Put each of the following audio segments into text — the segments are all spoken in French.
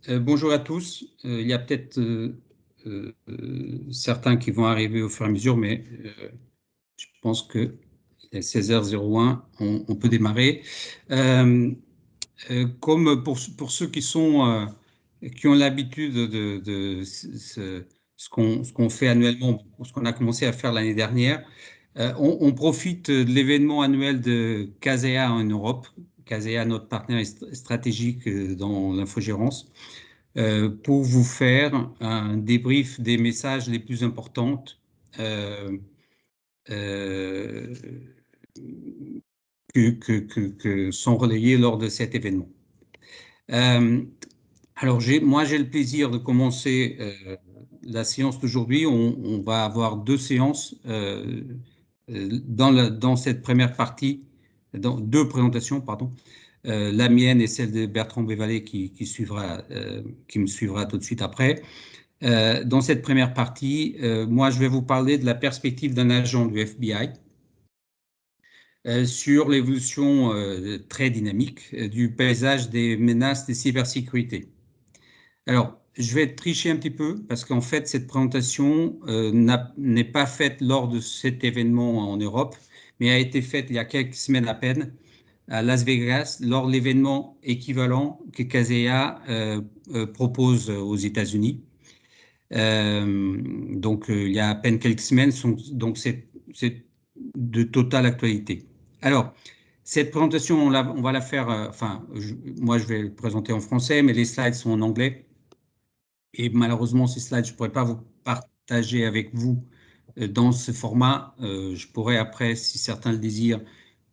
Bonjour à tous. Il y a peut-être certains qui vont arriver au fur et à mesure, mais je pense qu'il est 16h01, on peut démarrer. Comme pour ceux qui ont l'habitude de ce qu'on fait annuellement, ce qu'on a commencé à faire l'année dernière, on profite de l'événement annuel de Casea en Europe. Casea, notre partenaire stratégique dans l'infogérance, pour vous faire un débrief des messages les plus importants euh, euh, que sont relayés lors de cet événement. Moi, j'ai le plaisir de commencer la séance d'aujourd'hui. On va avoir deux séances dans cette première partie, dans deux présentations, pardon. La mienne et celle de Bertrand Bévalet qui me suivra tout de suite après. Dans cette première partie, moi, je vais vous parler de la perspective d'un agent du FBI sur l'évolution très dynamique du paysage des menaces de cybersécurité. Alors, je vais tricher un petit peu parce qu'en fait, cette présentation n'est pas faite lors de cet événement en Europe, mais a été faite il y a quelques semaines à peine à Las Vegas lors de l'événement équivalent que Kaseya propose aux États-Unis. Il y a à peine quelques semaines, donc c'est de totale actualité. Alors, cette présentation, on va la faire, moi je vais le présenter en français, mais les slides sont en anglais. Et malheureusement, ces slides, je ne pourrais pas vous partager avec vous dans ce format. Je pourrais après, si certains le désirent,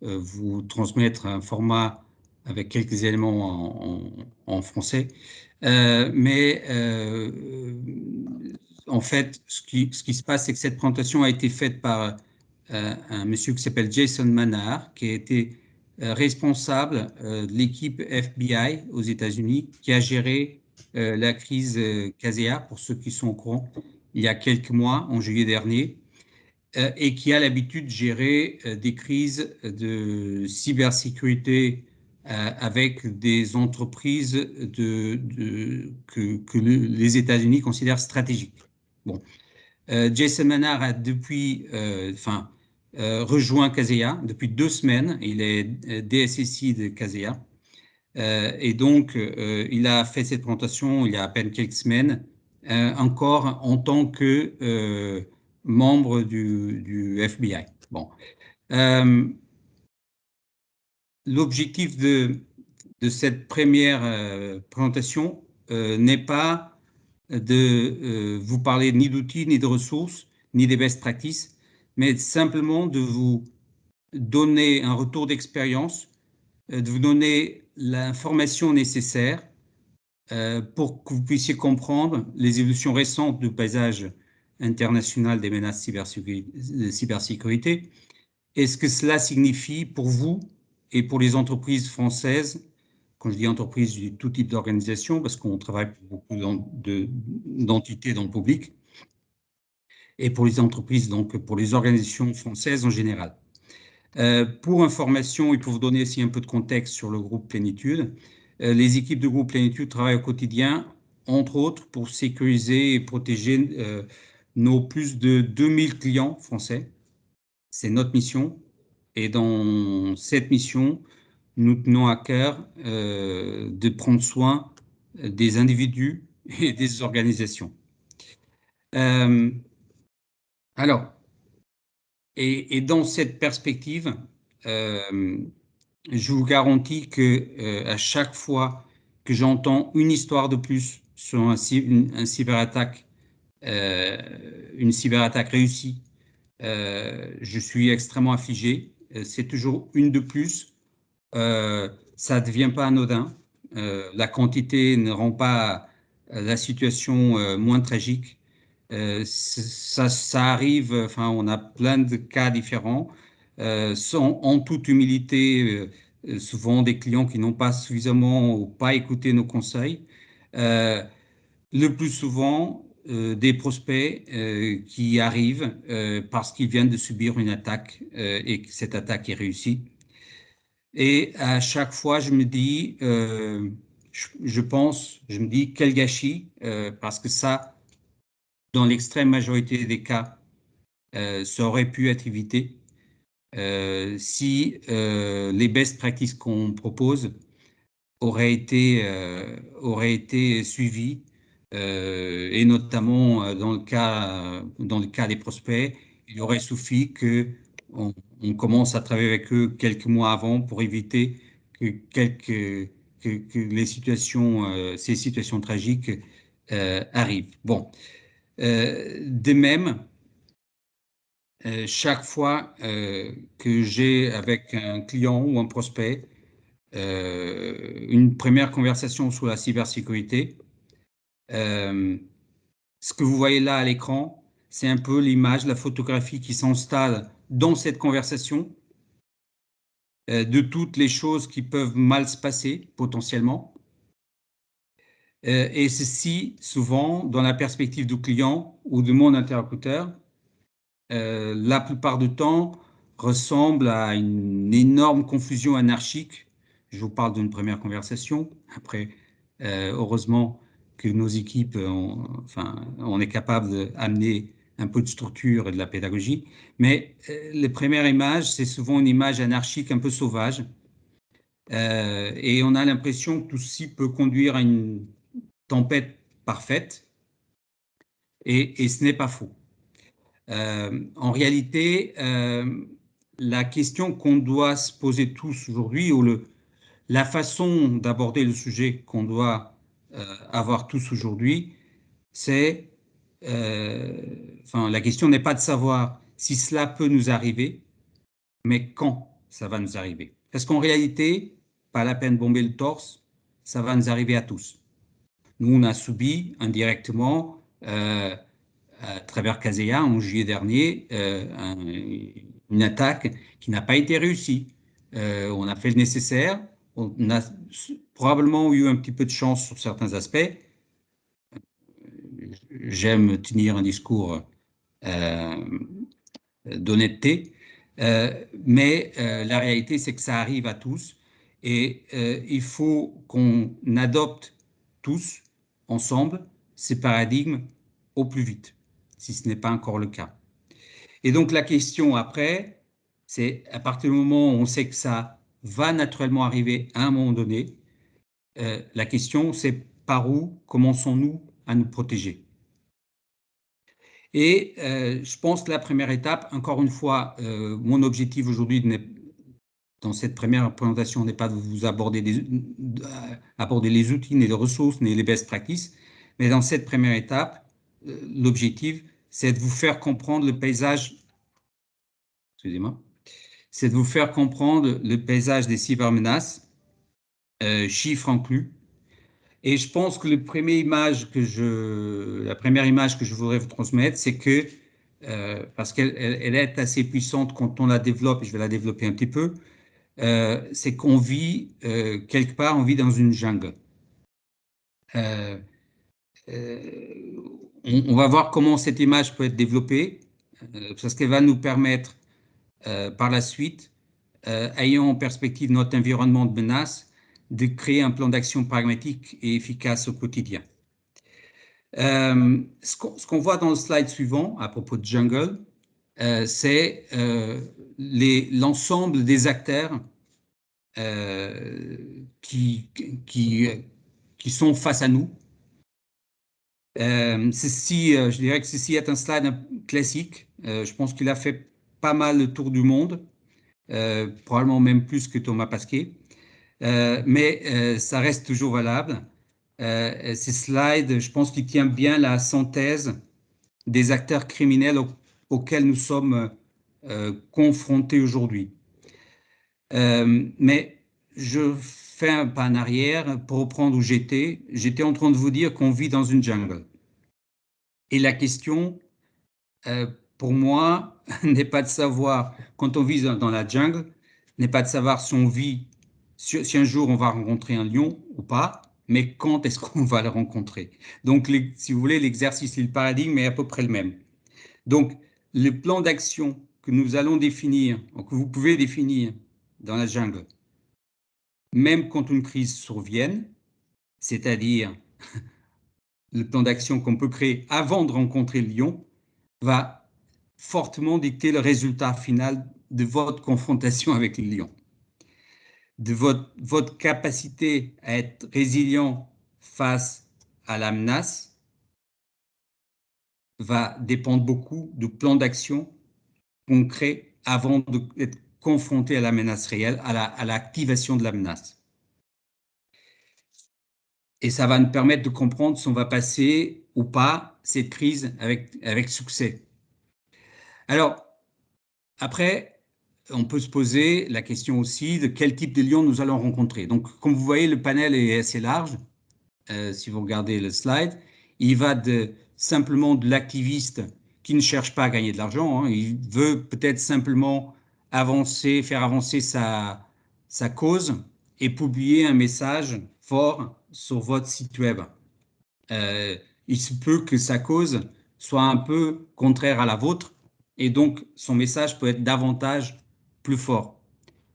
vous transmettre un format avec quelques éléments en français. En fait, ce qui se passe, c'est que cette présentation a été faite par un monsieur qui s'appelle Jason Manar, qui a été responsable de l'équipe FBI aux États-Unis, qui a géré la crise Casea, pour ceux qui sont au courant, il y a quelques mois, en juillet dernier, et qui a l'habitude de gérer des crises de cybersécurité avec des entreprises que les États-Unis considèrent stratégiques. Bon. Jason Manar a depuis rejoint Kaseya depuis 2 semaines. Il est DSSI de Kaseya. Il a fait cette présentation il y a à peine quelques semaines, encore en tant que membre du FBI. Bon. L'objectif de cette première présentation n'est pas de vous parler ni d'outils, ni de ressources, ni des best practices, mais simplement de vous donner un retour d'expérience, de vous donner l'information nécessaire pour que vous puissiez comprendre les évolutions récentes du paysage international des menaces de cybersécurité et ce que cela signifie pour vous et pour les entreprises françaises. Quand je dis entreprises, je dis tout type d'organisation parce qu'on travaille pour beaucoup d'entités dans le public, et pour les entreprises, donc pour les organisations françaises en général. Pour information et pour vous donner aussi un peu de contexte sur le groupe Plénitude, les équipes de groupe Plénitude travaillent au quotidien, entre autres, pour sécuriser et protéger nos plus de 2000 clients français. C'est notre mission. Et dans cette mission, nous tenons à cœur de prendre soin des individus et des organisations. Alors, et dans cette perspective, je vous garantis que à chaque fois que j'entends une histoire de plus sur une cyberattaque réussie, je suis extrêmement affligé. C'est toujours une de plus. Ça ne devient pas anodin. La quantité ne rend pas la situation moins tragique. Ça arrive, enfin, on a plein de cas différents, en toute humilité, souvent des clients qui n'ont pas suffisamment ou pas écouté nos conseils. Euh, le plus souvent, des prospects qui arrivent parce qu'ils viennent de subir une attaque et que cette attaque est réussie. Et à chaque fois, je me dis, je me dis, quel gâchis, parce que ça, dans l'extrême majorité des cas, ça aurait pu être évité si les best practices qu'on propose auraient été suivies, et notamment dans le cas des prospects, il aurait suffi on commence à travailler avec eux quelques mois avant pour éviter que les ces situations tragiques arrivent. Bon, de même, chaque fois que j'ai avec un client ou un prospect une première conversation sur la cybersécurité, euh, ce que vous voyez là à l'écran, c'est un peu l'image, la photographie qui s'installe dans cette conversation de toutes les choses qui peuvent mal se passer potentiellement. Et ceci, souvent, dans la perspective du client ou de mon interlocuteur, la plupart du temps, ressemble à une énorme confusion anarchique. Je vous parle d'une première conversation. Après, heureusement que nos équipes, on est capable d'amener un peu de structure et de la pédagogie. Mais les premières images, c'est souvent une image anarchique un peu sauvage. Et on a l'impression que tout ceci peut conduire à une tempête parfaite. Et ce n'est pas faux. En réalité, la question qu'on doit se poser tous aujourd'hui, ou la façon d'aborder le sujet qu'on doit avoir tous aujourd'hui, c'est, la question n'est pas de savoir si cela peut nous arriver, mais quand ça va nous arriver. Parce qu'en réalité, pas la peine de bomber le torse, ça va nous arriver à tous. Nous, on a subi indirectement à travers Kaseya en juillet dernier une attaque qui n'a pas été réussie. On a fait le nécessaire, on a probablement eu un petit peu de chance sur certains aspects. J'aime tenir un discours euh, d'honnêteté, mais la réalité c'est que ça arrive à tous et il faut qu'on adopte tous ensemble ces paradigmes au plus vite, si ce n'est pas encore le cas. Et donc la question après, c'est à partir du moment où on sait que ça va naturellement arriver à un moment donné, la question c'est par où commençons-nous à nous protéger? Et je pense que la première étape, encore une fois, mon objectif aujourd'hui dans cette première présentation n'est pas de vous aborder les outils, ni les ressources, ni les best practices, mais dans cette première étape, l'objectif, c'est de vous faire comprendre le paysage, excusez-moi, c'est de vous faire comprendre le paysage des cybermenaces, chiffres inclus. Et je pense que la première image que je voudrais vous transmettre, c'est que, parce qu'elle est assez puissante quand on la développe, et je vais la développer un petit peu, c'est qu'on vit, quelque part, on vit dans une jungle. Euh, on va voir comment cette image peut être développée, parce qu'elle va nous permettre, par la suite, ayant en perspective notre environnement de menace, de créer un plan d'action pragmatique et efficace au quotidien. Ce qu'on voit dans le slide suivant à propos de Jungle, c'est l'ensemble des acteurs qui, qui, qui sont face à nous. Je dirais que ceci est un slide classique. Je pense qu'il a fait pas mal le tour du monde, probablement même plus que Thomas Pasquet. Mais ça reste toujours valable. Ces slides, je pense qu'il tient bien la synthèse des acteurs criminels auxquels nous sommes confrontés aujourd'hui. Mais je fais un pas en arrière pour reprendre où j'étais. J'étais en train de vous dire qu'on vit dans une jungle. Et la question, pour moi, n'est pas de savoir, quand on vit dans la jungle, n'est pas de savoir si un jour on va rencontrer un lion ou pas, mais quand est-ce qu'on va le rencontrer. Donc, si vous voulez, l'exercice et le paradigme est à peu près le même. Donc, le plan d'action que nous allons définir, que vous pouvez définir dans la jungle, même quand une crise survienne, c'est-à-dire le plan d'action qu'on peut créer avant de rencontrer le lion, va fortement dicter le résultat final de votre confrontation avec le lion, de votre capacité à être résilient face à la menace va dépendre beaucoup du plan d'action qu'on crée avant d'être confronté à la menace réelle, à l'activation de la menace. Et ça va nous permettre de comprendre si on va passer ou pas cette crise avec succès. Alors, après, on peut se poser la question aussi de quel type de lion nous allons rencontrer. Donc, comme vous voyez, le panel est assez large. Si vous regardez le slide, il va simplement de l'activiste qui ne cherche pas à gagner de l'argent. Hein. Il veut peut-être simplement faire avancer sa cause et publier un message fort sur votre site web. Il se peut que sa cause soit un peu contraire à la vôtre et donc son message peut être davantage plus fort.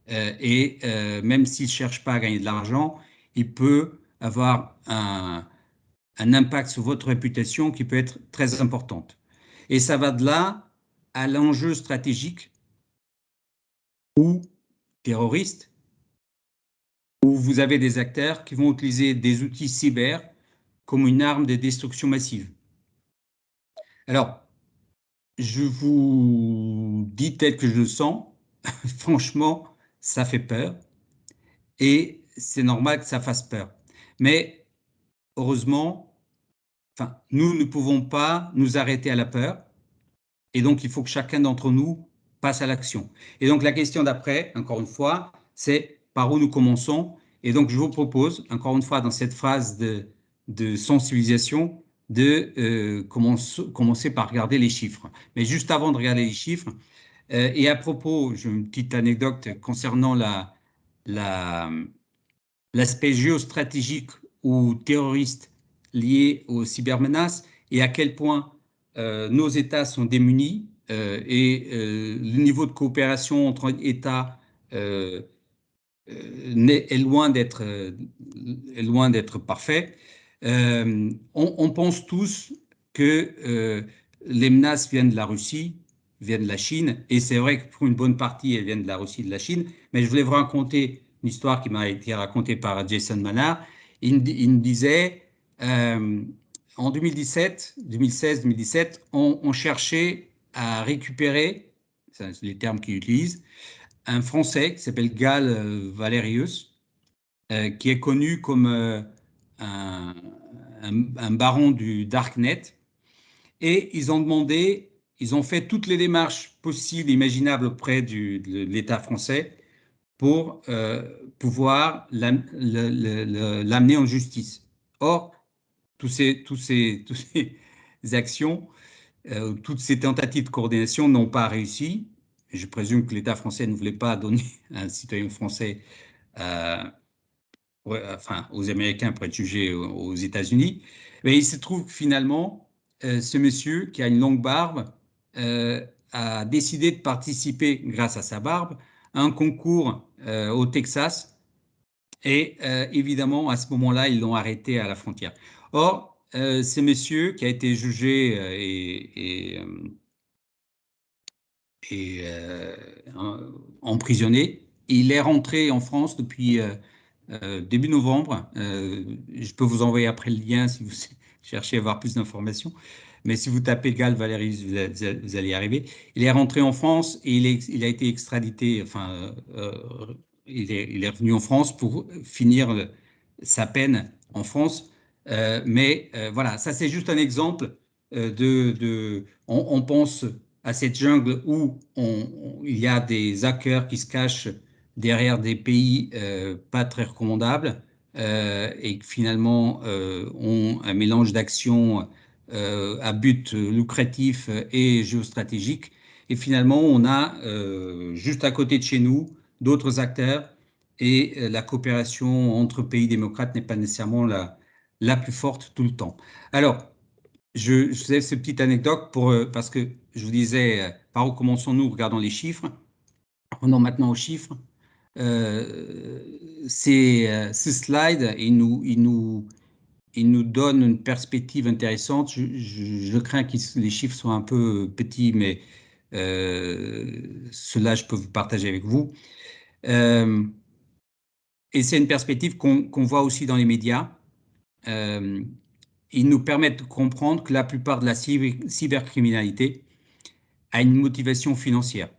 Même s'il ne cherche pas à gagner de l'argent, il peut avoir un impact sur votre réputation qui peut être très importante. Et ça va de là à l'enjeu stratégique ou terroriste, où vous avez des acteurs qui vont utiliser des outils cyber comme une arme de destruction massive. Alors, je vous dis tel que je le sens, franchement, ça fait peur et c'est normal que ça fasse peur. Mais heureusement, enfin, nous ne pouvons pas nous arrêter à la peur et donc il faut que chacun d'entre nous passe à l'action. Et donc la question d'après, encore une fois, c'est par où nous commençons. Et donc je vous propose, encore une fois, dans cette phase de sensibilisation, de commencer par regarder les chiffres. Mais juste avant de regarder les chiffres, et à propos, j'ai une petite anecdote concernant l'aspect géostratégique ou terroriste lié aux cybermenaces et à quel point nos États sont démunis le niveau de coopération entre États est loin d'être parfait. On pense tous que les menaces viennent de la Russie, viennent de la Chine, et c'est vrai que pour une bonne partie, elles viennent de la Russie et de la Chine, mais je voulais vous raconter une histoire qui m'a été racontée par Jason Manard. Il me disait, en 2017, 2016, 2017, on cherchait à récupérer, c'est les termes qu'il utilise, un Français qui s'appelle Gall Valerius, qui est connu comme un, un baron du Darknet. Et ils ont fait toutes les démarches possibles, imaginables auprès de l'État français pour pouvoir l'amener en justice. Or, toutes ces actions, toutes ces tentatives de coordination n'ont pas réussi. Je présume que l'État français ne voulait pas donner à un citoyen français euh, enfin, aux Américains pour être jugé aux États-Unis. Mais il se trouve que finalement, ce monsieur qui a une longue barbe a décidé de participer, grâce à sa barbe, à un concours au Texas. Et évidemment, à ce moment-là, ils l'ont arrêté à la frontière. Or, ce monsieur qui a été jugé et emprisonné, il est rentré en France depuis début novembre. Je peux vous envoyer après le lien si vous cherchez à avoir plus d'informations. Mais si vous tapez Gall Valéry, vous allez y arriver. Il est rentré en France et il a été extradité. Enfin, il est revenu en France pour finir sa peine en France. Voilà, ça c'est juste un exemple on pense à cette jungle où il y a des hackers qui se cachent derrière des pays pas très recommandables et qui finalement ont un mélange d'actions à but lucratif et géostratégique. Et finalement, on a juste à côté de chez nous d'autres acteurs et la coopération entre pays démocrates n'est pas nécessairement la plus forte tout le temps. Alors, je faisais cette petite anecdote parce que je vous disais, par où commençons-nous? Regardons les chiffres. Revenons maintenant aux chiffres. Ce slide, il nous donne une perspective intéressante. Je crains que les chiffres soient un peu petits, mais cela, je peux vous partager avec vous. Et c'est une perspective qu'on voit aussi dans les médias. Euh, Ils nous permettent de comprendre que la plupart de la cybercriminalité a une motivation financière,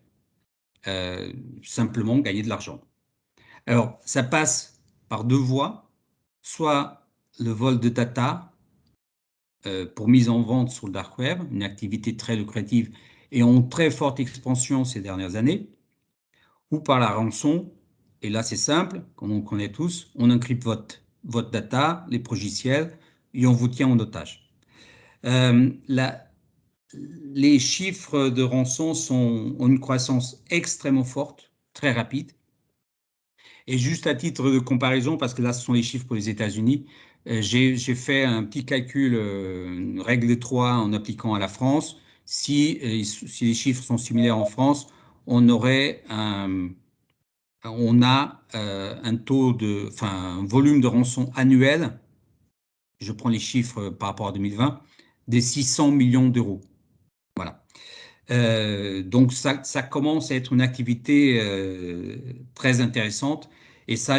euh, simplement gagner de l'argent. Alors, ça passe par deux voies, soit le vol de data pour mise en vente sur le dark web, une activité très lucrative et en très forte expansion ces dernières années, ou par la rançon, et là c'est simple, comme on connaît tous, on encrypte votre data, les logiciels, et on vous tient en otage. Euh, la, les chiffres de rançon ont une croissance extrêmement forte, très rapide. Et juste à titre de comparaison, parce que là, ce sont les chiffres pour les États-Unis, j'ai fait un petit calcul, une règle de 3 en appliquant à la France. Si les chiffres sont similaires en France, on aurait on a un taux enfin, un volume de rançon annuel, je prends les chiffres par rapport à 2020, des 600 millions d'euros. Voilà. Donc ça commence à être une activité très intéressante et ça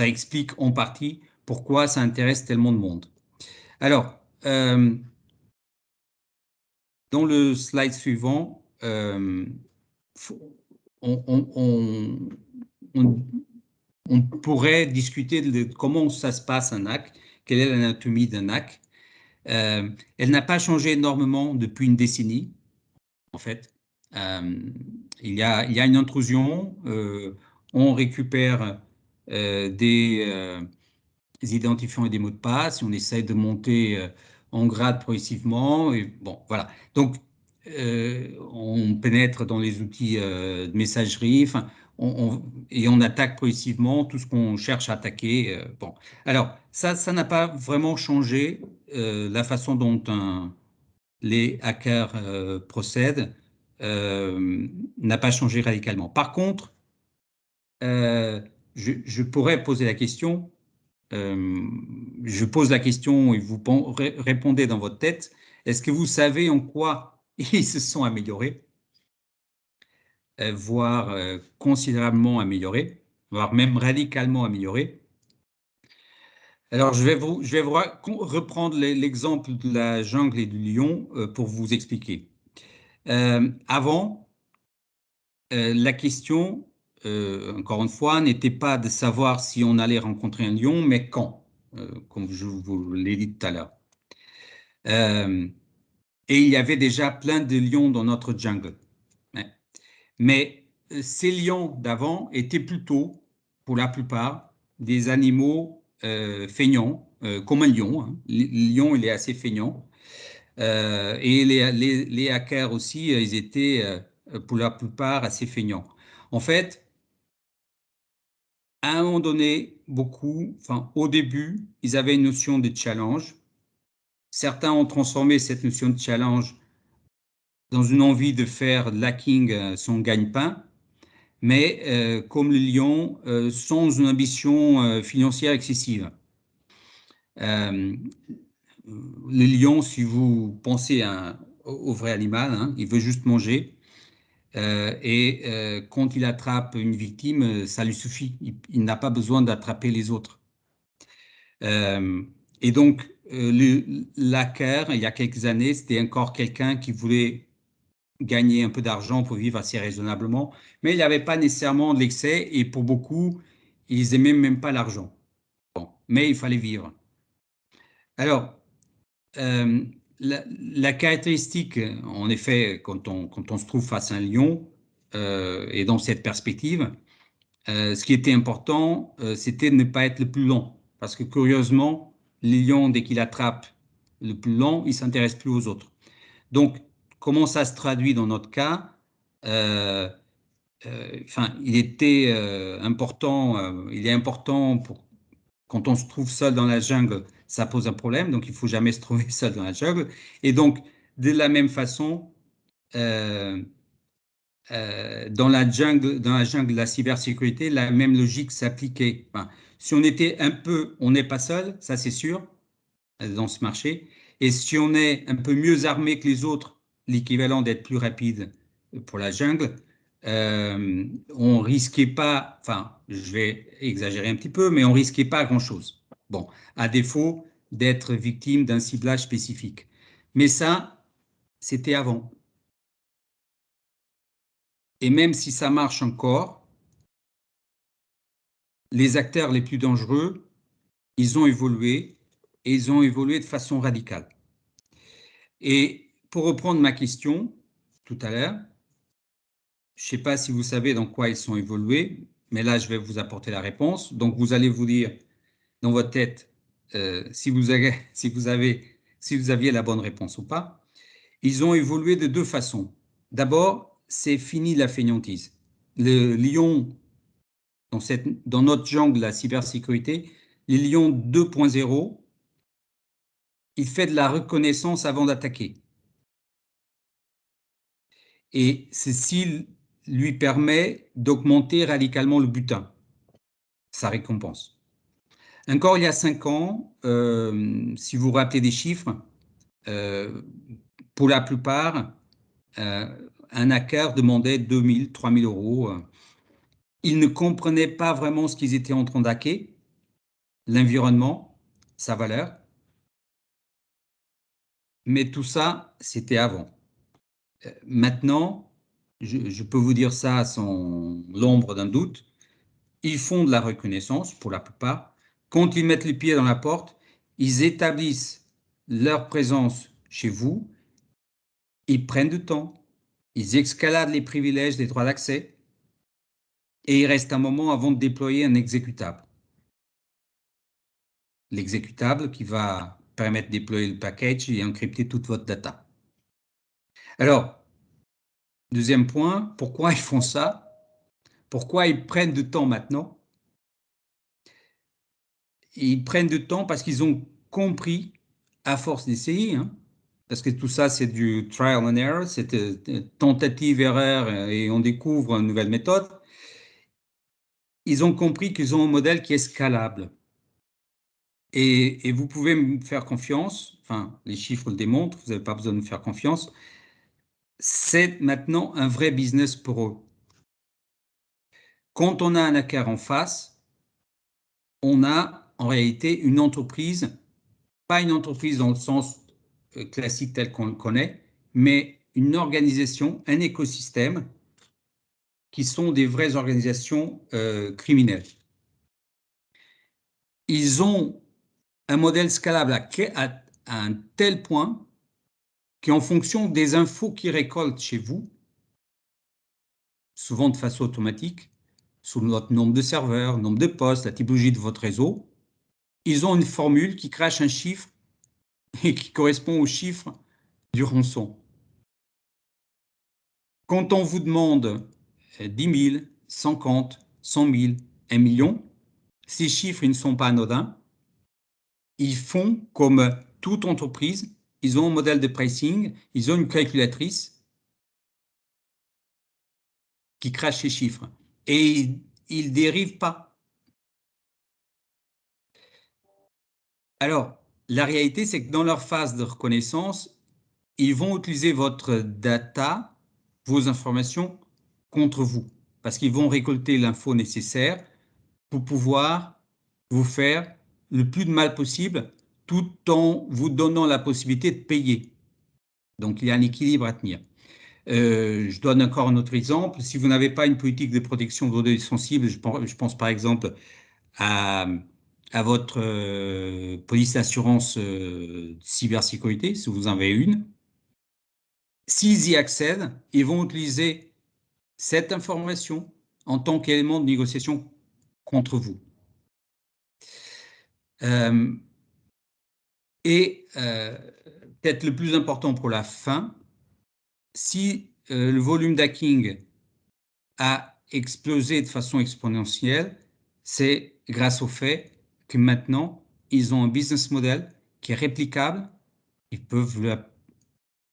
explique en partie pourquoi ça intéresse tellement de monde. Alors, dans le slide suivant, on, on- on- on- on pourrait discuter de comment ça se passe un hack, quelle est l'anatomie d'un hack. Elle n'a pas changé énormément depuis une décennie. En fait. Euh, il y a une intrusion, on récupère des identifiants et des mots de passe, et on essaye de monter en grade progressivement. Et bon, voilà. Donc, on pénètre dans les outils de messagerie, enfin, et on attaque progressivement tout ce qu'on cherche à attaquer. Bon, alors ça n'a pas vraiment changé la façon dont les hackers procèdent n'a pas changé radicalement. Par contre, euh, je pourrais poser la question, euh, je pose la question et vous répondez dans votre tête, est-ce que vous savez en quoi ils se sont améliorés, voire considérablement améliorés, voire même radicalement améliorés? Alors, je vais vous reprendre l'exemple de la jungle et du lion pour vous expliquer. Avant, la question, encore une fois, n'était pas de savoir si on allait rencontrer un lion, mais quand, comme je vous l'ai dit tout à l'heure. Euh, et il y avait déjà plein de lions dans notre jungle. Ouais. Mais ces lions d'avant étaient plutôt, pour la plupart, des animaux feignants, comme un lion, hein. Le lion, il est assez feignant. Et les hackers aussi, ils étaient pour la plupart assez feignants. En fait, à un moment donné, beaucoup, enfin au début, ils avaient une notion de challenge. Certains ont transformé cette notion de challenge dans une envie de faire de l'hacking son gagne-pain, mais comme le lion, sans une ambition financière excessive. Euh, le lion, si vous pensez au vrai animal, hein, il veut juste manger. Quand il attrape une victime, ça lui suffit. Il n'a pas besoin d'attraper les autres. Euh, et donc, l'hacker, il y a quelques années, c'était encore quelqu'un qui voulait gagner un peu d'argent pour vivre assez raisonnablement, mais il n'y avait pas nécessairement de l'excès et pour beaucoup, ils n'aimaient même pas l'argent. Bon, mais il fallait vivre. Alors, euh, la caractéristique, en effet, quand on se trouve face à un lion, et dans cette perspective, ce qui était important, c'était de ne pas être le plus lent. Parce que curieusement, les lions, dès qu'il attrape le plus lent, il s'intéresse plus aux autres. Donc, comment ça se traduit dans notre cas? Euh, Enfin, il est important quand on se trouve seul dans la jungle, ça pose un problème, donc il faut jamais se trouver seul dans la jungle. Et donc, de la même façon, euh, dans la jungle de la cybersécurité, la même logique s'appliquait. Enfin, si on était un peu, on n'est pas seul, ça c'est sûr, dans ce marché. Et si on est un peu mieux armé que les autres, l'équivalent d'être plus rapide pour la jungle, on risquait pas, enfin, je vais exagérer un petit peu, mais on risquait pas grand-chose. Bon, à défaut d'être victime d'un ciblage spécifique. Mais ça, c'était avant. Et même si ça marche encore, les acteurs les plus dangereux, ils ont évolué et ils ont évolué de façon radicale. Et pour reprendre ma question tout à l'heure, je ne sais pas si vous savez dans quoi ils sont évolués, mais là, je vais vous apporter la réponse. Donc, vous allez vous dire dans votre tête si vous aviez la bonne réponse ou pas. Ils ont évolué de deux façons. D'abord, c'est fini la fainéantise. Le lion, dans notre jungle, la cybersécurité, les lions 2.0, il fait de la reconnaissance avant d'attaquer. Et ceci lui permet d'augmenter radicalement le butin, sa récompense. Encore il y a 5 ans, si vous vous rappelez des chiffres, euh, pour la plupart, euh, un hacker demandait 2 000, 3 000 euros. Ils ne comprenaient pas vraiment ce qu'ils étaient en train d'hacker, l'environnement, sa valeur, mais tout ça, c'était avant. Maintenant, je peux vous dire ça sans l'ombre d'un doute, ils font de la reconnaissance pour la plupart. Quand ils mettent les pieds dans la porte, ils établissent leur présence chez vous, ils prennent du temps, ils escaladent les privilèges des droits d'accès et il reste un moment avant de déployer un exécutable. L'exécutable qui va permettre de déployer le package et encrypter toute votre data. Alors, deuxième point, pourquoi ils font ça? Pourquoi ils prennent du temps maintenant? Ils prennent du temps parce qu'ils ont compris, à force d'essayer, hein, parce que tout ça, c'est du trial and error, c'est tentative, erreur, et on découvre une nouvelle méthode. Ils ont compris qu'ils ont un modèle qui est scalable. Et vous pouvez me faire confiance, enfin, les chiffres le démontrent, vous n'avez pas besoin de me faire confiance, c'est maintenant un vrai business pour eux. Quand on a un hacker en face, on a en réalité une entreprise, pas une entreprise dans le sens classique tel qu'on le connaît, mais une organisation, un écosystème qui sont des vraies organisations criminelles. Ils ont un modèle scalable à un tel point qu'en fonction des infos qu'ils récoltent chez vous, souvent de façon automatique, sur votre nombre de serveurs, nombre de postes, la typologie de votre réseau, ils ont une formule qui crache un chiffre et qui correspond au chiffre du rançon. Quand on vous demande 10 000, 50, 100 000, 1 million, ces chiffres ils ne sont pas anodins. Ils font comme toute entreprise, ils ont un modèle de pricing, ils ont une calculatrice qui crache ces chiffres. Et ils ne dérivent pas. Alors, la réalité, c'est que dans leur phase de reconnaissance, ils vont utiliser votre data, vos informations, contre vous. Parce qu'ils vont récolter l'info nécessaire pour pouvoir vous faire le plus de mal possible tout en vous donnant la possibilité de payer. Donc, il y a un équilibre à tenir. Je donne encore un autre exemple. Si vous n'avez pas une politique de protection de vos données sensibles, je pense par exemple à, à votre police d'assurance cybersécurité, si vous en avez une. S'ils y accèdent, ils vont utiliser cette information en tant qu'élément de négociation contre vous. Euh, et peut-être le plus important pour la fin, si le volume d'hacking a explosé de façon exponentielle, c'est grâce au fait que maintenant, ils ont un business model qui est réplicable, ils peuvent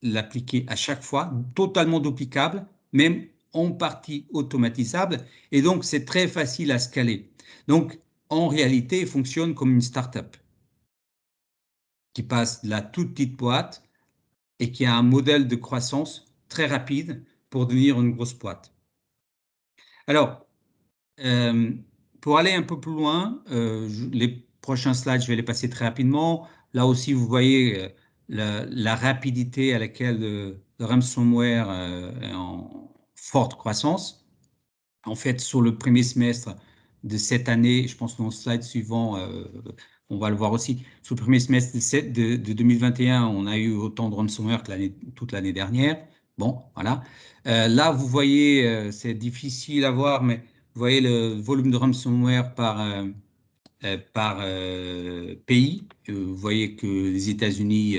l'appliquer à chaque fois, totalement duplicable, même en partie automatisable et donc c'est très facile à scaler. Donc, en réalité, il fonctionne comme une start-up qui passe de la toute petite boîte et qui a un modèle de croissance très rapide pour devenir une grosse boîte. Alors, euh, pour aller un peu plus loin, les prochains slides, je vais les passer très rapidement. Là aussi, vous voyez la rapidité à laquelle le ransomware est en forte croissance. En fait, sur le premier semestre de cette année, je pense que dans le slide suivant, on va le voir aussi, sur le premier semestre de 2021, on a eu autant de ransomware que toute l'année dernière. Bon, voilà. Là, vous voyez, c'est difficile à voir, mais vous voyez le volume de ransomware par pays. Vous voyez que les États-Unis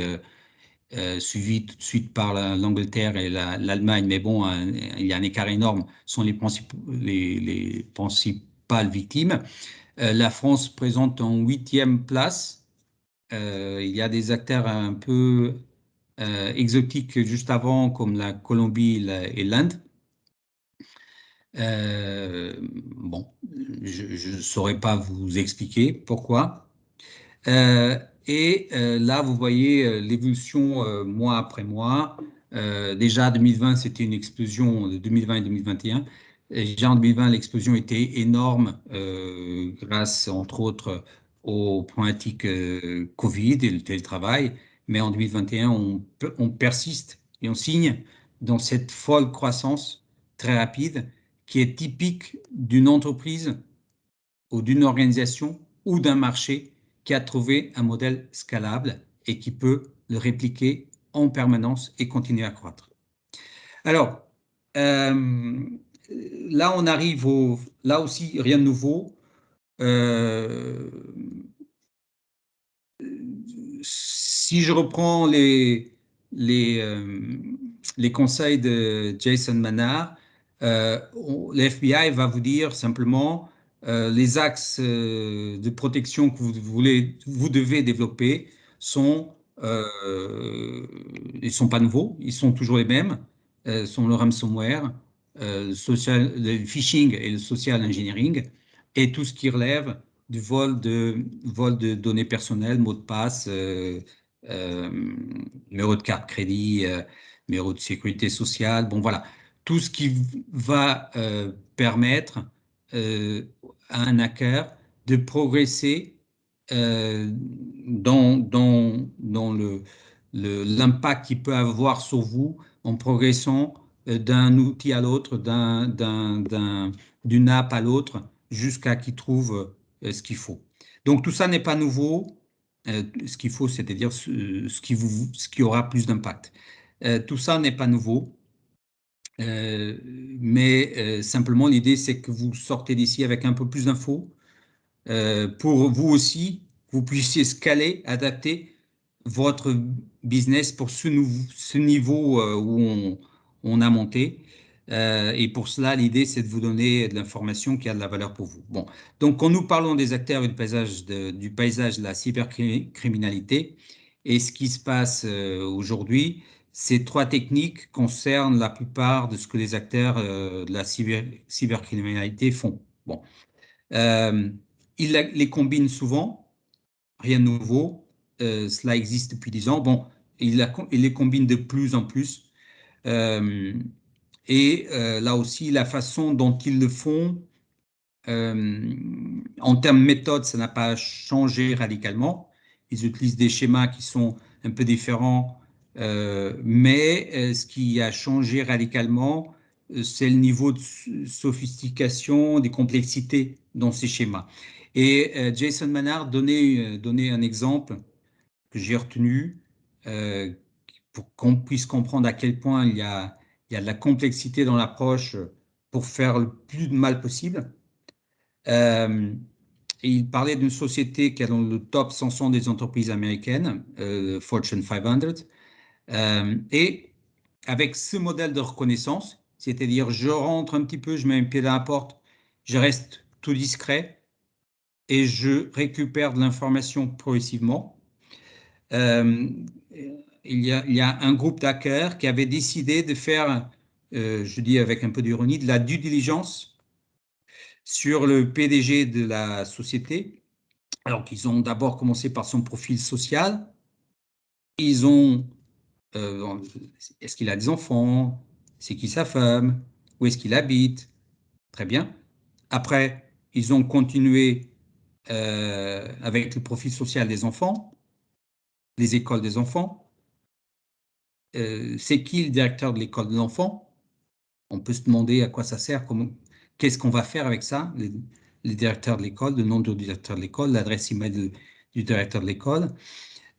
suivi tout de suite par l'Angleterre et l'Allemagne, mais bon, il y a un écart énorme, sont les principales victimes. La France présente en 8e place. Il y a des acteurs un peu exotiques juste avant, comme la Colombie et l'Inde. Bon, je ne saurais pas vous expliquer pourquoi. Euh, Là, vous voyez l'évolution mois après mois. Déjà, 2020, c'était une explosion de 2020 et 2021. Et déjà en 2020, l'explosion était énorme grâce, entre autres, aux problématiques Covid et le télétravail. Mais en 2021, on persiste et on signe dans cette folle croissance très rapide qui est typique d'une entreprise ou d'une organisation ou d'un marché qui a trouvé un modèle scalable et qui peut le répliquer en permanence et continuer à croître. Alors, euh, là, on arrive là aussi, rien de nouveau. Euh, Si je reprends les, les conseils de Jason Manard, l'FBI va vous dire simplement les axes de protection que vous devez développer sont, ils sont pas nouveaux, ils sont toujours les mêmes, sont le ransomware, le phishing et le social engineering, et tout ce qui relève du vol de données personnelles, mots de passe, euh, numéro de carte crédit, numéro de sécurité sociale. Bon, voilà. Tout ce qui va permettre euh, à un hacker de progresser dans l'impact qu'il peut avoir sur vous en progressant d'un outil à l'autre, d'une app à l'autre, jusqu'à qu'il trouve ce qu'il faut. Donc tout ça n'est pas nouveau. Ce qu'il faut, c'est-à-dire ce qui aura plus d'impact. Tout ça n'est pas nouveau, mais simplement l'idée c'est que vous sortez d'ici avec un peu plus d'infos pour vous aussi, vous puissiez scaler, adapter votre business pour ce niveau où on a monté. Et pour cela, l'idée, c'est de vous donner de l'information qui a de la valeur pour vous. Bon, donc quand nous parlons des acteurs du paysage de la cybercriminalité, et ce qui se passe aujourd'hui, ces trois techniques concernent la plupart de ce que les acteurs de la cybercriminalité font. Bon. Euh, il les combine souvent, rien de nouveau. Cela existe depuis 10 ans. Bon, il les combine de plus en plus. Euh, Là aussi, la façon dont ils le font, en termes méthode, ça n'a pas changé radicalement. Ils utilisent des schémas qui sont un peu différents, mais ce qui a changé radicalement, c'est le niveau de sophistication, des complexités dans ces schémas. Et Jason Manard donnait un exemple que j'ai retenu euh, pour qu'on puisse comprendre à quel point il y a de la complexité dans l'approche pour faire le plus de mal possible. Euh, et il parlait d'une société qui est dans le top 500 des entreprises américaines, Fortune 500. Et avec ce modèle de reconnaissance, c'est-à-dire je rentre un petit peu, je mets un pied dans la porte, je reste tout discret et je récupère de l'information progressivement. Euh, il y a un groupe d'hackers qui avait décidé de faire je dis avec un peu d'ironie, de la due diligence sur le PDG de la société. Alors qu'ils ont d'abord commencé par son profil social. Ils ont, est-ce qu'il a des enfants? C'est qui sa femme? Où est-ce qu'il habite? Très bien. Après, ils ont continué avec le profil social des enfants, les écoles des enfants. C'est qui le directeur de l'école de l'enfant? On peut se demander à quoi ça sert, qu'est-ce qu'on va faire avec ça, les directeurs de l'école, le nom du directeur de l'école, l'adresse email du directeur de l'école.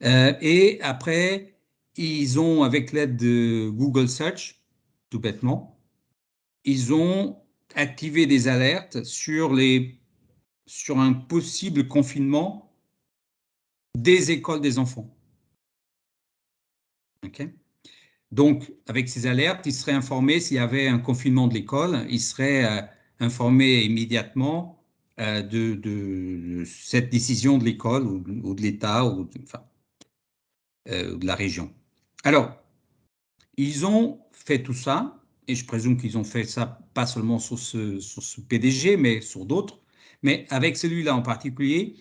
Et après, ils ont, avec l'aide de Google Search, tout bêtement, ils ont activé des alertes sur un possible confinement des écoles des enfants. OK? Donc, avec ces alertes, ils seraient informés s'il y avait un confinement de l'école, ils seraient informés immédiatement de cette décision de l'école ou de l'État ou de la région. Alors, ils ont fait tout ça, et je présume qu'ils ont fait ça pas seulement sur ce PDG, mais sur d'autres. Mais avec celui-là en particulier,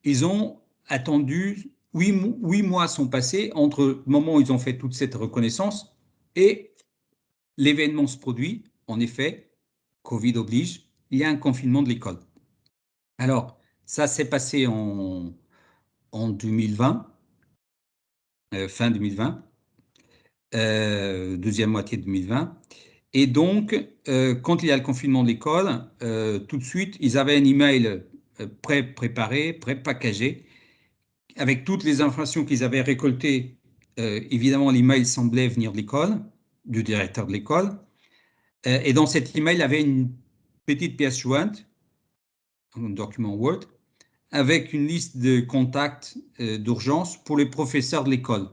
ils ont attendu, 8 mois sont passés entre le moment où ils ont fait toute cette reconnaissance et l'événement se produit. En effet, Covid oblige, il y a un confinement de l'école. Alors, ça s'est passé en 2020, fin 2020. Deuxième moitié 2020. Et donc, quand il y a le confinement de l'école, tout de suite, ils avaient un email préparé, pré-packagé, avec toutes les informations qu'ils avaient récoltées. Évidemment, l'email semblait venir de l'école, du directeur de l'école. Et dans cet email, il y avait une petite pièce jointe, un document Word, avec une liste de contacts d'urgence pour les professeurs de l'école,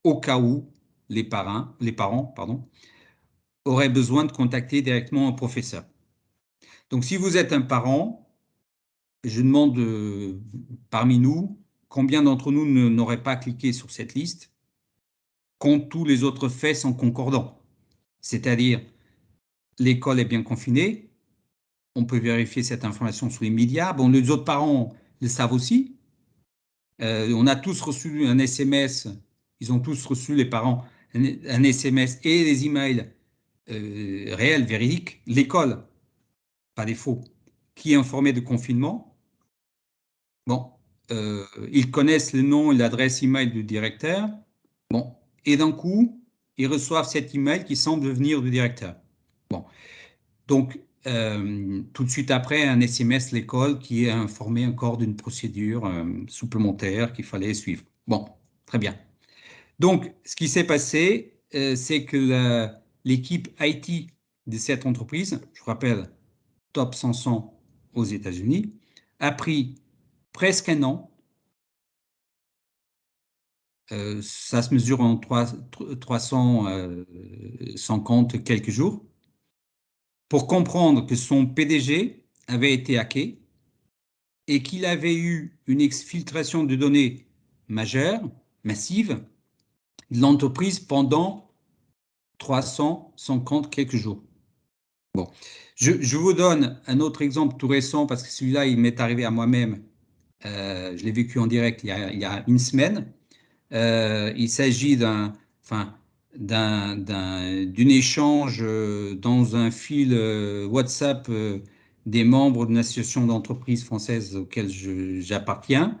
au cas où les parents, pardon, aurait besoin de contacter directement un professeur. Donc, si vous êtes un parent, je demande parmi nous, combien d'entre nous n'auraient pas cliqué sur cette liste quand tous les autres faits sont concordants? C'est-à-dire, l'école est bien confinée, on peut vérifier cette information sur les médias. Bon, les autres parents le savent aussi. On a tous reçu un SMS, ils ont tous reçu, les parents, un SMS et des emails réels, véridiques. L'école, pas des faux, qui est informé de confinement. Bon, ils connaissent le nom et l'adresse email du directeur. Bon, et d'un coup, ils reçoivent cet email qui semble venir du directeur. Bon, donc tout de suite après, un SMS l'école qui est informé encore d'une procédure supplémentaire qu'il fallait suivre. Bon, très bien. Donc, ce qui s'est passé, c'est que l'équipe IT de cette entreprise, je vous rappelle, top 500 aux États-Unis, a pris presque un an. Ça se mesure en 350 quelques jours pour comprendre que son PDG avait été hacké et qu'il avait eu une exfiltration de données majeure, massive, de l'entreprise pendant 350 quelques jours. Bon, je vous donne un autre exemple tout récent parce que celui-là, il m'est arrivé à moi-même. Je l'ai vécu en direct il y a une semaine. Il s'agit d'une échange dans un fil WhatsApp des membres d'une association d'entreprises françaises auxquelles j'appartiens,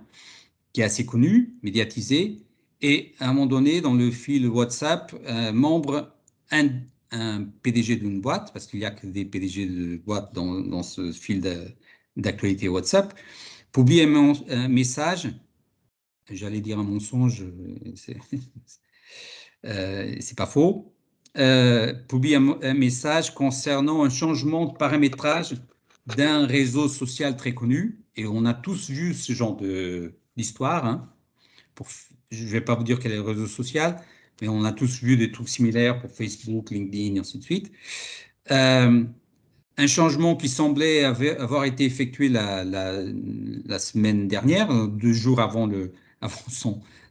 qui est assez connue, médiatisée. Et à un moment donné, dans le fil WhatsApp, un PDG d'une boîte, parce qu'il n'y a que des PDG de boîte dans ce fil d'actualité WhatsApp, publie un message. J'allais dire un mensonge, c'est pas faux. Publie un message concernant un changement de paramétrage d'un réseau social très connu. Et on a tous vu ce genre d'histoire. Hein. Je ne vais pas vous dire quel est le réseau social, mais on a tous vu des trucs similaires pour Facebook, LinkedIn, et ainsi de suite. Un changement qui semblait avoir été effectué la semaine dernière, 2 jours avant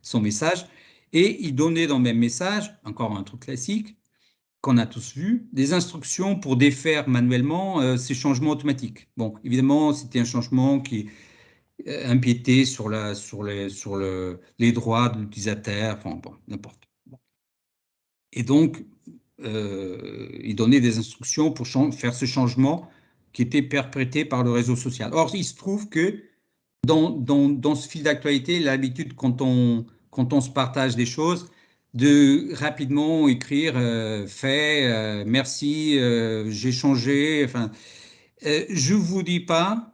son message, et il donnait dans le même message, encore un truc classique, qu'on a tous vu, des instructions pour défaire manuellement ces changements automatiques. Bon, évidemment, c'était un changement qui empiétait sur les droits de l'utilisateur, enfin bon, n'importe. Et donc, il donnait des instructions pour faire ce changement qui était perpétré par le réseau social. Or, il se trouve que dans ce fil d'actualité, l'habitude, quand on se partage des choses, de rapidement écrire fait, merci, j'ai changé. Enfin, je vous dis pas,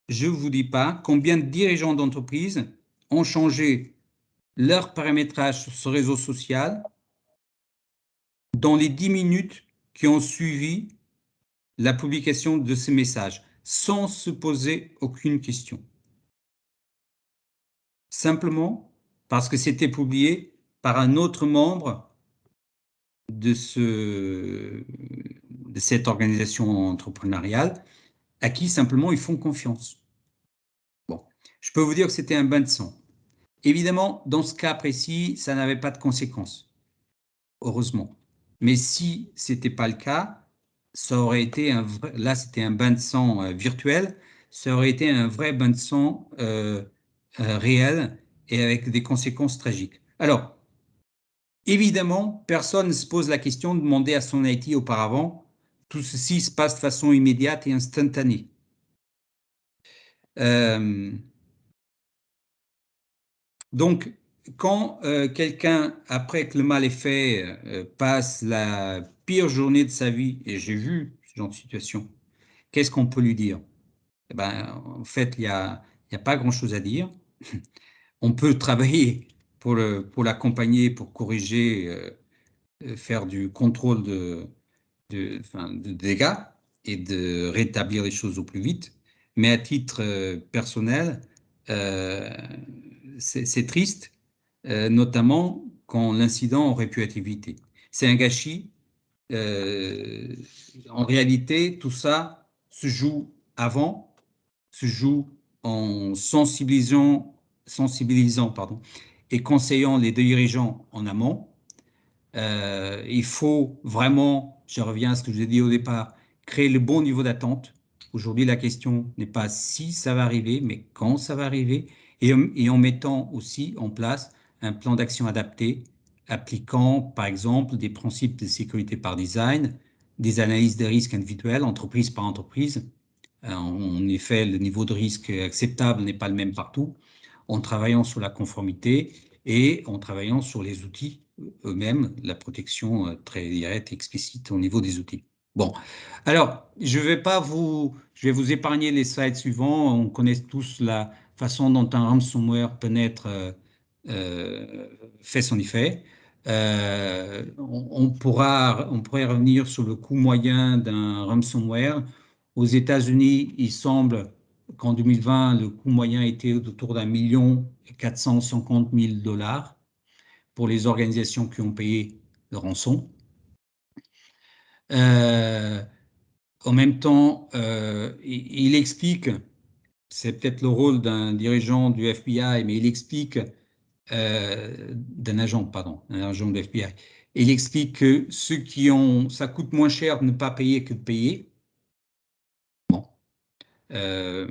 je vous dis pas combien de dirigeants d'entreprise ont changé leur paramétrage sur ce réseau social dans les 10 minutes qui ont suivi la publication de ces messages, sans se poser aucune question. Simplement parce que c'était publié par un autre membre de cette organisation entrepreneuriale à qui simplement ils font confiance. Bon, je peux vous dire que c'était un bain de sang. Évidemment, dans ce cas précis, ça n'avait pas de conséquences, heureusement. Mais si ce n'était pas le cas, ça aurait été là c'était un bain de sang virtuel, ça aurait été un vrai bain de sang réel et avec des conséquences tragiques. Alors, évidemment, personne ne se pose la question de demander à son IT auparavant. Tout ceci se passe de façon immédiate et instantanée. Euh, donc, quand quelqu'un, après que le mal est fait, passe la pire journée de sa vie, et j'ai vu ce genre de situation, qu'est-ce qu'on peut lui dire? Eh ben, en fait, il y a pas grand-chose à dire. On peut travailler pour l'accompagner, pour corriger, faire du contrôle enfin, de dégâts et de rétablir les choses au plus vite. Mais à titre personnel, euh, c'est triste, notamment quand l'incident aurait pu être évité. C'est un gâchis. Euh, En réalité, tout ça se joue avant, se joue en sensibilisant pardon, et conseillant les dirigeants en amont. Il faut vraiment, je reviens à ce que je vous ai dit au départ, créer le bon niveau d'attente. Aujourd'hui, la question n'est pas si ça va arriver, mais quand ça va arriver, et en mettant aussi en place un plan d'action adapté, appliquant par exemple des principes de sécurité par design, des analyses des risques individuels, entreprise par entreprise. En effet, le niveau de risque acceptable n'est pas le même partout, en travaillant sur la conformité et en travaillant sur les outils eux-mêmes, la protection très directe et explicite au niveau des outils. Bon, alors, je vais vous épargner les slides suivants. On connaît tous la façon dont un ransomware peut naître, euh, fait son effet. On pourrait revenir sur le coût moyen d'un ransomware. Aux États-Unis, il semble qu'en 2020, le coût moyen était autour d'1 450 000 $ pour les organisations qui ont payé le rançon. Euh, En même temps, il explique, c'est peut-être le rôle d'un dirigeant du FBI, mais il explique, d'un agent, pardon, un agent de FBI, il explique que ça coûte moins cher de ne pas payer que de payer. Bon, euh,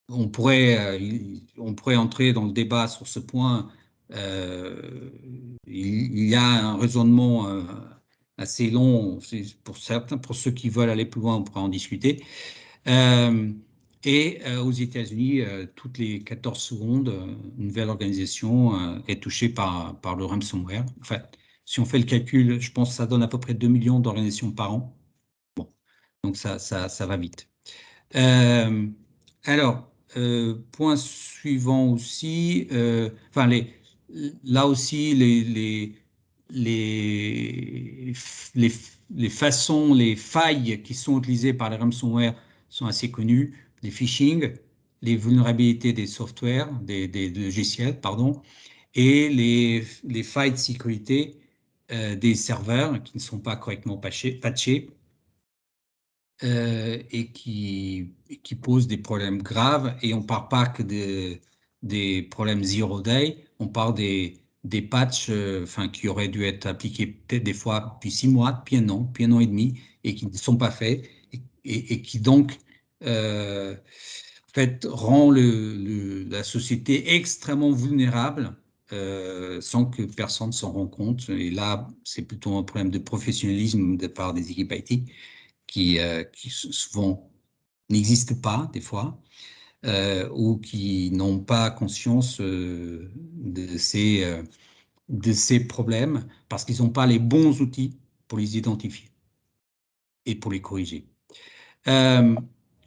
on pourrait entrer dans le débat sur ce point. Il y a un raisonnement assez long. Pour certains, pour ceux qui veulent aller plus loin, on pourra en discuter. Euh, Aux États-Unis, toutes les 14 secondes, une nouvelle organisation est touchée par le ransomware. Enfin, si on fait le calcul, je pense que ça donne à peu près 2 millions d'organisations par an. Bon, donc ça va vite. Euh, Point suivant aussi, enfin là aussi les, les, les façons, les failles qui sont utilisées par les ransomware sont assez connues, les phishing, les vulnérabilités des softwares, des logiciels, pardon, et les failles de sécurité des serveurs qui ne sont pas correctement patchés et qui pose des problèmes graves. Et on ne parle pas que des problèmes zero day, on parle des patchs qui auraient dû être appliqués peut-être des fois depuis 6 mois, depuis un an et demi, et qui ne sont pas faits, et qui donc en fait, rend la société extrêmement vulnérable sans que personne s'en rende compte. Et là, c'est plutôt un problème de professionnalisme de la part des équipes IT qui souvent n'existent pas des fois ou qui n'ont pas conscience de ces problèmes parce qu'ils n'ont pas les bons outils pour les identifier et pour les corriger. Euh,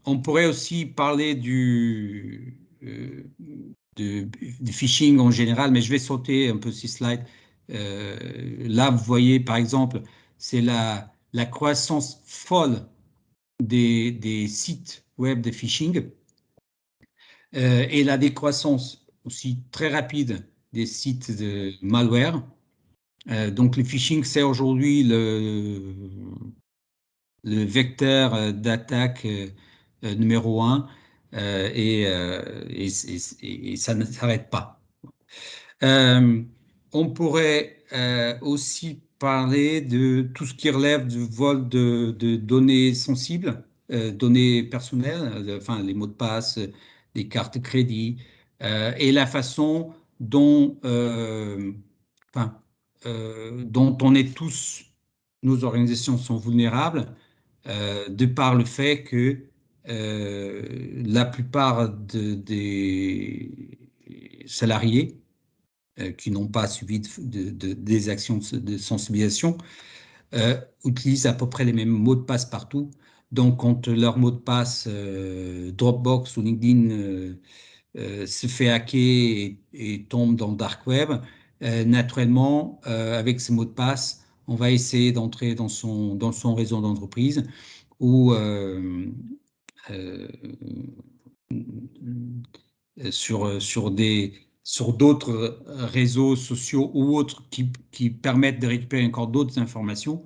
on pourrait aussi parler du phishing en général, mais je vais sauter un peu ces slides. Là, vous voyez, par exemple, c'est la croissance folle des sites web de phishing et la décroissance aussi très rapide des sites de malware. Donc, le phishing, c'est aujourd'hui le vecteur d'attaque numéro un et ça ne s'arrête pas. Euh, on pourrait aussi parler de tout ce qui relève du vol de données sensibles, données personnelles, enfin les mots de passe, les cartes de crédit, et la façon dont, enfin, dont on est tous, nos organisations sont vulnérables, de par le fait que la plupart des salariés qui n'ont pas suivi des actions de sensibilisation utilisent à peu près les mêmes mots de passe partout. Donc, quand leur mot de passe Dropbox ou LinkedIn se fait hacker et tombe dans le dark web, naturellement, avec ce mot de passe, on va essayer d'entrer dans son réseau d'entreprise ou euh, sur d'autres réseaux sociaux ou autres qui permettent de récupérer encore d'autres informations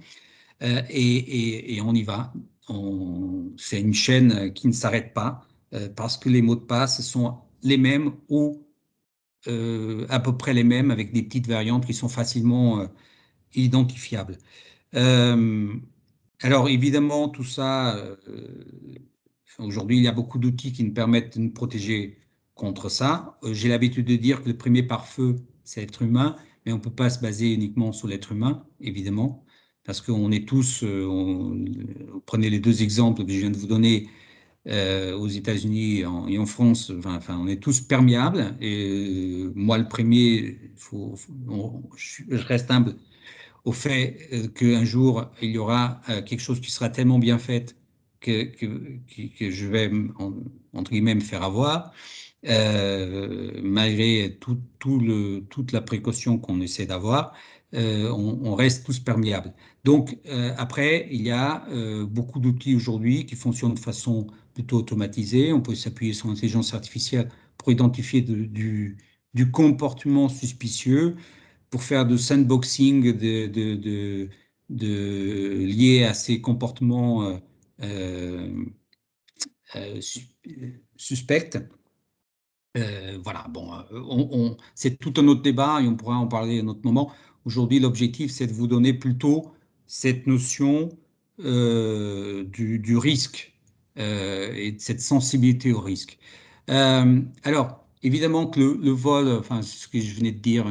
et on y va. C'est une chaîne qui ne s'arrête pas parce que les mots de passe sont les mêmes ou à peu près les mêmes avec des petites variantes qui sont facilement identifiables. Euh, alors évidemment, tout ça, aujourd'hui, il y a beaucoup d'outils qui nous permettent de nous protéger contre ça. J'ai l'habitude de dire que le premier pare-feu, c'est l'être humain, mais on ne peut pas se baser uniquement sur l'être humain, évidemment, parce qu'on est tous, vous prenez les deux exemples que je viens de vous donner, aux États-Unis et en France, on est tous perméables. Et moi, le premier, je reste humble au fait qu'un jour, il y aura quelque chose qui sera tellement bien fait que je vais, entre guillemets, me faire avoir, malgré toute la précaution qu'on essaie d'avoir, on reste tous perméables. Donc, après, il y a beaucoup d'outils aujourd'hui qui fonctionnent de façon plutôt automatisée. On peut s'appuyer sur l'intelligence artificielle pour identifier du comportement suspicieux pour faire de sandboxing lié à ces comportements euh, euh, suspects. Voilà, bon, c'est tout un autre débat et on pourra en parler à un autre moment. Aujourd'hui, l'objectif, c'est de vous donner plutôt cette notion du risque et de cette sensibilité au risque. Alors, évidemment que le vol, enfin, c'est ce que je venais de dire,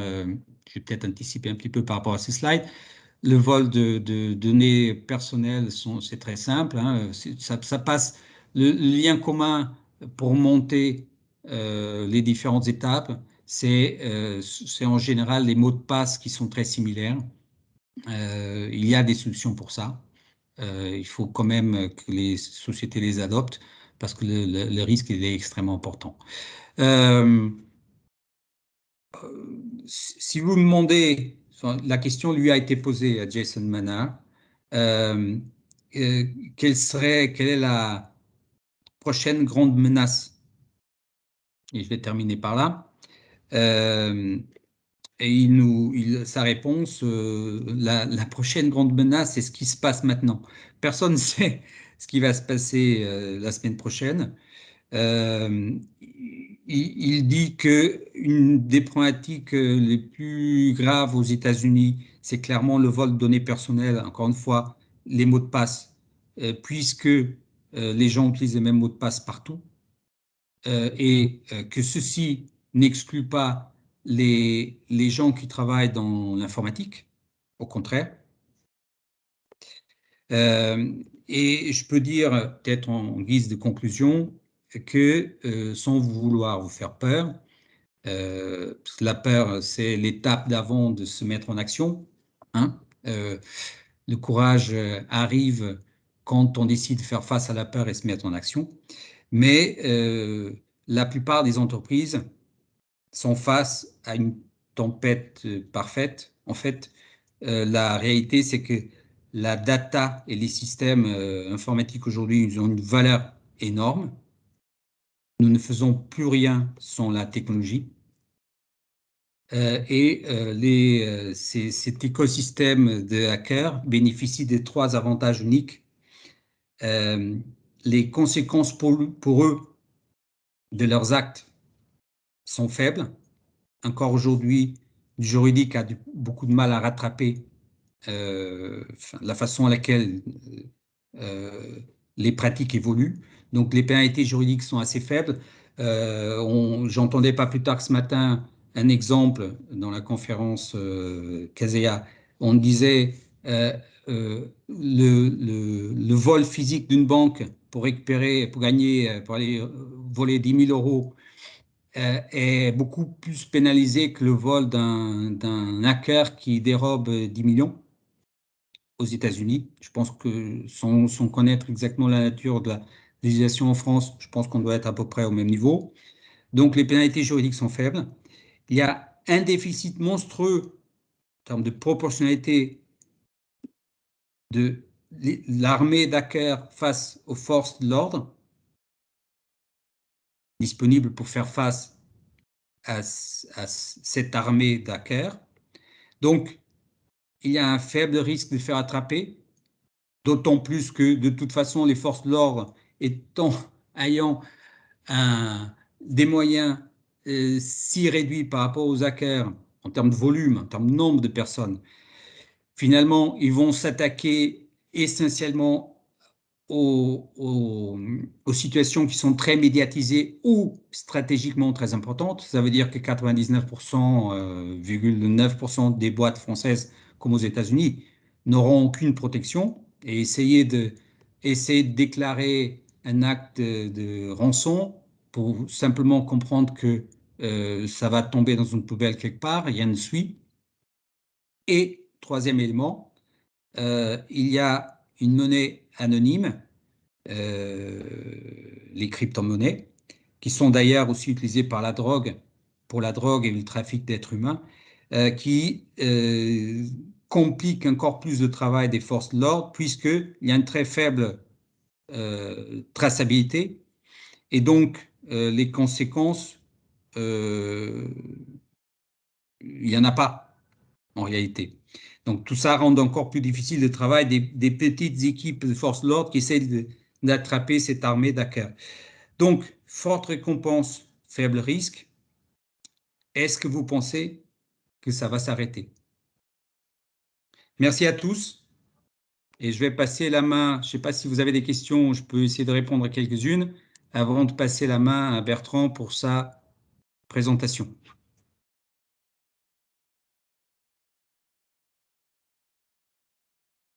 je vais peut-être anticiper un petit peu par rapport à ces slides. Le vol de données personnelles, c'est très simple, hein, ça passe. Le lien commun pour monter les différentes étapes, c'est en général les mots de passe qui sont très similaires. Il y a des solutions pour ça. Il faut quand même que les sociétés les adoptent parce que le risque il est extrêmement important. Euh, si vous me demandez, la question lui a été posée à Jason Maynard, euh, euh, quelle est la prochaine grande menace? Et je vais terminer par là. Euh, et sa réponse, la prochaine grande menace, c'est ce qui se passe maintenant. Personne ne sait ce qui va se passer la semaine prochaine. Euh, il dit que une des problématiques les plus graves aux États-Unis, c'est clairement le vol de données personnelles, encore une fois, les mots de passe, puisque les gens utilisent les mêmes mots de passe partout, et que ceci n'exclut pas les gens qui travaillent dans l'informatique, au contraire. Et je peux dire, peut-être en guise de conclusion, que sans vouloir vous faire peur, parce que la peur, c'est l'étape d'avant de se mettre en action, hein. Le courage arrive quand on décide de faire face à la peur et se mettre en action. Mais la plupart des entreprises sont face à une tempête parfaite. En fait, la réalité, c'est que la data et les systèmes informatiques aujourd'hui, ils ont une valeur énorme. Nous ne faisons plus rien sans la technologie. Cet écosystème de hackers bénéficie de trois avantages uniques. Euh, les conséquences pour eux de leurs actes sont faibles. Encore aujourd'hui, le juridique a beaucoup de mal à rattraper la façon à laquelle euh, les pratiques évoluent. Donc les pénalités juridiques sont assez faibles. J'entendais pas plus tard que ce matin un exemple dans la conférence Casea. On disait le vol physique d'une banque pour récupérer, pour gagner, pour aller voler 10 000 euros est beaucoup plus pénalisé que le vol d'un hacker qui dérobe 10 millions aux États-Unis. Je pense que sans connaître exactement la nature de la législation en France, je pense qu'on doit être à peu près au même niveau. Donc les pénalités juridiques sont faibles. Il y a un déficit monstrueux en termes de proportionnalité de l'armée d'hackers face aux forces de l'ordre disponibles pour faire face à cette armée d'hackers. Donc, il y a un faible risque de faire attraper, d'autant plus que de toute façon, les forces de l'ordre ayant des moyens si réduits par rapport aux hackers en termes de volume, en termes de nombre de personnes, finalement, ils vont s'attaquer essentiellement aux situations qui sont très médiatisées ou stratégiquement très importantes. Ça veut dire que 99,9% des boîtes françaises, comme aux États-Unis, n'auront aucune protection. Et essayer de déclarer un acte de rançon pour simplement comprendre que ça va tomber dans une poubelle quelque part, rien ne suit. Et troisième élément, il y a une monnaie anonyme, les crypto-monnaies, qui sont d'ailleurs aussi utilisées par la drogue, pour la drogue et le trafic d'êtres humains, qui compliquent encore plus le travail des forces de l'ordre, puisqu'il y a une très faible traçabilité, et donc les conséquences, il n'y en a pas en réalité. Donc tout ça rend encore plus difficile le travail des petites équipes de forces de l'ordre qui essaient d'attraper cette armée d'hackers. Donc, forte récompense, faible risque. Est-ce que vous pensez que ça va s'arrêter? Merci à tous. Et je vais passer la main, je ne sais pas si vous avez des questions, je peux essayer de répondre à quelques-unes avant de passer la main à Bertrand pour sa présentation.